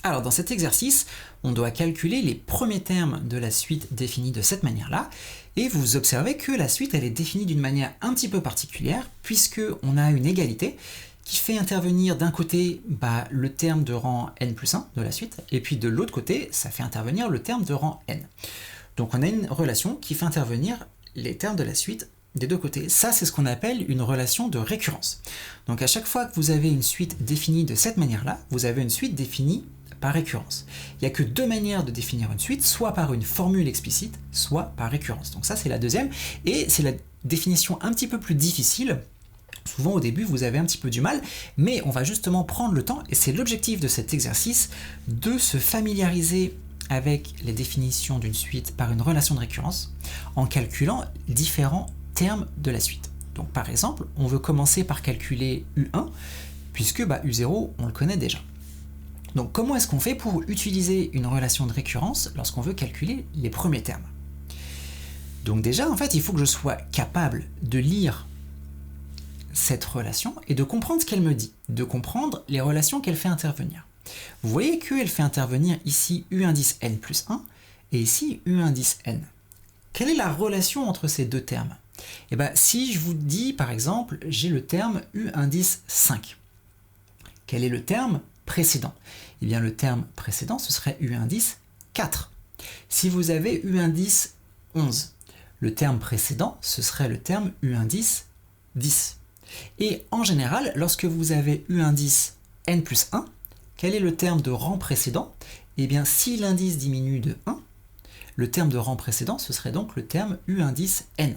Alors dans cet exercice, on doit calculer les premiers termes de la suite définie de cette manière-là, et vous observez que la suite elle est définie d'une manière un petit peu particulière, puisqu'on a une égalité qui fait intervenir d'un côté le terme de rang n plus 1 de la suite, et puis de l'autre côté, ça fait intervenir le terme de rang n. Donc on a une relation qui fait intervenir les termes de la suite des deux côtés. Ça, c'est ce qu'on appelle une relation de récurrence. Donc à chaque fois que vous avez une suite définie de cette manière-là, vous avez une suite définie par récurrence. Il n'y a que deux manières de définir une suite, soit par une formule explicite, soit par récurrence. Donc ça, c'est la deuxième, et c'est la définition un petit peu plus difficile. Souvent au début, vous avez un petit peu du mal, mais on va justement prendre le temps, et c'est l'objectif de cet exercice, de se familiariser avec les définitions d'une suite par une relation de récurrence, en calculant différents termes de la suite. Donc par exemple, on veut commencer par calculer U1, puisque U0, on le connaît déjà. Donc comment est-ce qu'on fait pour utiliser une relation de récurrence lorsqu'on veut calculer les premiers termes? Donc déjà, en fait, il faut que je sois capable de lire cette relation et de comprendre ce qu'elle me dit, de comprendre les relations qu'elle fait intervenir. Vous voyez qu'elle fait intervenir ici U indice n plus 1 et ici U indice n. Quelle est la relation entre ces deux termes? Eh bien, si je vous dis, par exemple, j'ai le terme U indice 5, quel est le terme précédent? Eh bien, le terme précédent, ce serait U indice 4. Si vous avez U indice 11, le terme précédent, ce serait le terme U indice 10. Et en général, lorsque vous avez U indice n plus 1, quel est le terme de rang précédent? Eh bien, si l'indice diminue de 1, le terme de rang précédent, ce serait donc le terme U indice n.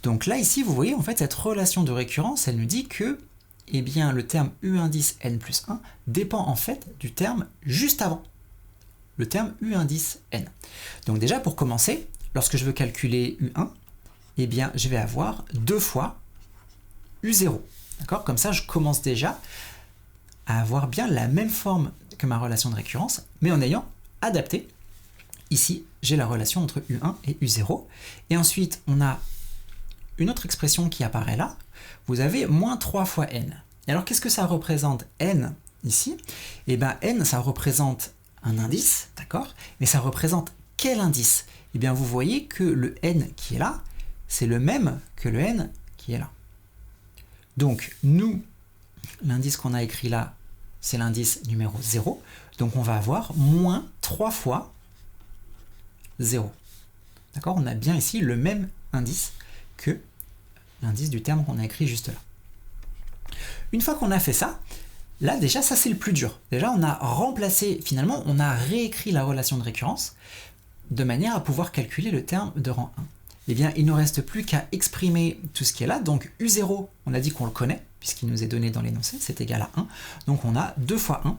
Donc là, ici, vous voyez, en fait, cette relation de récurrence, elle nous dit que le terme U indice n plus 1 dépend en fait du terme juste avant, le terme U indice n. Donc déjà, pour commencer, lorsque je veux calculer U1, je vais avoir 2 fois U0. D'accord? Comme ça, je commence déjà à avoir bien la même forme que ma relation de récurrence, mais en ayant adapté. Ici, j'ai la relation entre U1 et U0. Et ensuite, on a une autre expression qui apparaît là. Vous avez moins 3 fois n. Et alors, qu'est-ce que ça représente n ici? N, ça représente un indice, d'accord? Mais ça représente quel indice? Vous voyez que le n qui est là, c'est le même que le n qui est là. Donc, nous, l'indice qu'on a écrit là, c'est l'indice numéro 0. Donc, on va avoir moins 3 fois 0. D'accord? On a bien ici le même indice que l'indice du terme qu'on a écrit juste là. Une fois qu'on a fait ça, là déjà ça c'est le plus dur. Déjà on a remplacé, finalement on a réécrit la relation de récurrence de manière à pouvoir calculer le terme de rang 1. Il ne nous reste plus qu'à exprimer tout ce qui est là. Donc U0, on a dit qu'on le connaît, puisqu'il nous est donné dans l'énoncé, c'est égal à 1. Donc on a 2 fois 1,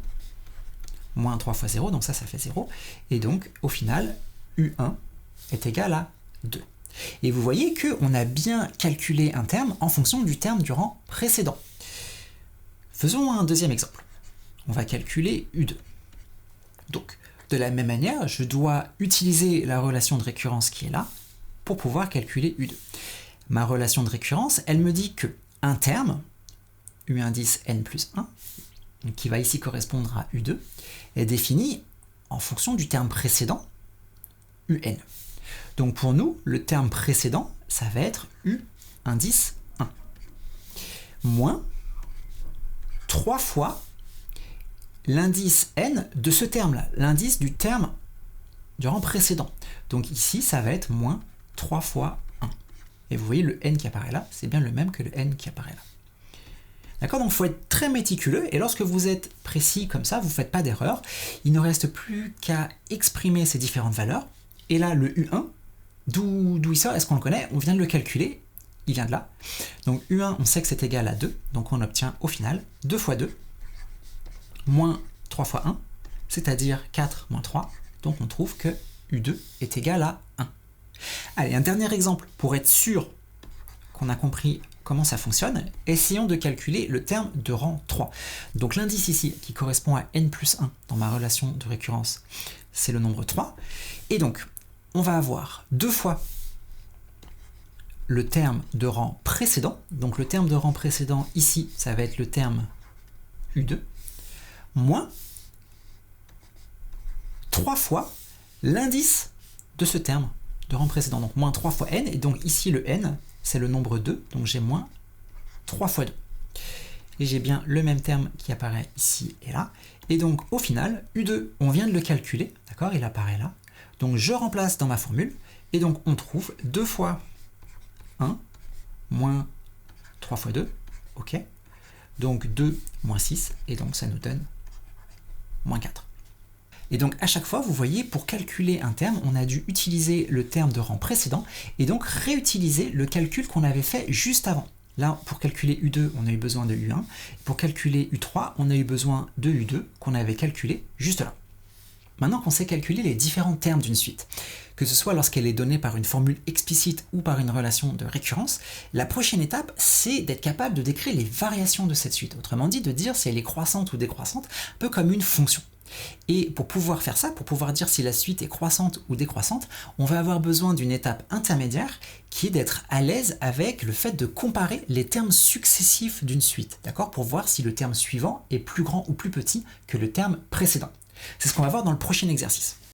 moins 3 fois 0, donc ça fait 0. Et donc au final, U1 est égal à 2. Et vous voyez qu'on a bien calculé un terme en fonction du terme du rang précédent. Faisons un deuxième exemple. On va calculer U2. Donc, de la même manière, je dois utiliser la relation de récurrence qui est là pour pouvoir calculer U2. Ma relation de récurrence, elle me dit que un terme, U indice n plus 1, qui va ici correspondre à U2, est défini en fonction du terme précédent, UN. Donc pour nous, le terme précédent, ça va être U indice 1, moins 3 fois l'indice n de ce terme-là, l'indice du terme du rang précédent. Donc ici, ça va être moins 3 fois 1. Et vous voyez, le n qui apparaît là, c'est bien le même que le n qui apparaît là. D'accord? Donc il faut être très méticuleux, et lorsque vous êtes précis comme ça, vous ne faites pas d'erreur. Il ne reste plus qu'à exprimer ces différentes valeurs. Et là, le U1, d'où il sort? Est-ce qu'on le connaît? On vient de le calculer, il vient de là. Donc U1, on sait que c'est égal à 2, donc on obtient au final 2 fois 2, moins 3 fois 1, c'est-à-dire 4 moins 3, donc on trouve que U2 est égal à 1. Allez, un dernier exemple, pour être sûr qu'on a compris comment ça fonctionne, essayons de calculer le terme de rang 3. Donc l'indice ici, qui correspond à n plus 1 dans ma relation de récurrence, c'est le nombre 3. Et donc, on va avoir 2 fois le terme de rang précédent. Donc le terme de rang précédent, ici, ça va être le terme U2, moins 3 fois l'indice de ce terme de rang précédent. Donc moins 3 fois n, et donc ici le n, c'est le nombre 2, donc j'ai moins 3 fois 2. Et j'ai bien le même terme qui apparaît ici et là. Et donc au final, U2, on vient de le calculer, d'accord, il apparaît là. Donc je remplace dans ma formule, et donc on trouve 2 fois 1 moins 3 fois 2, ok. Donc 2 moins 6, et donc ça nous donne moins 4. Et donc à chaque fois, vous voyez, pour calculer un terme, on a dû utiliser le terme de rang précédent, et donc réutiliser le calcul qu'on avait fait juste avant. Là, pour calculer U2, on a eu besoin de U1. Pour calculer U3, on a eu besoin de U2, qu'on avait calculé juste là. Maintenant qu'on sait calculer les différents termes d'une suite, que ce soit lorsqu'elle est donnée par une formule explicite ou par une relation de récurrence, la prochaine étape, c'est d'être capable de décrire les variations de cette suite. Autrement dit, de dire si elle est croissante ou décroissante, un peu comme une fonction. Et pour pouvoir faire ça, pour pouvoir dire si la suite est croissante ou décroissante, on va avoir besoin d'une étape intermédiaire qui est d'être à l'aise avec le fait de comparer les termes successifs d'une suite, d'accord, pour voir si le terme suivant est plus grand ou plus petit que le terme précédent. C'est ce qu'on va voir dans le prochain exercice.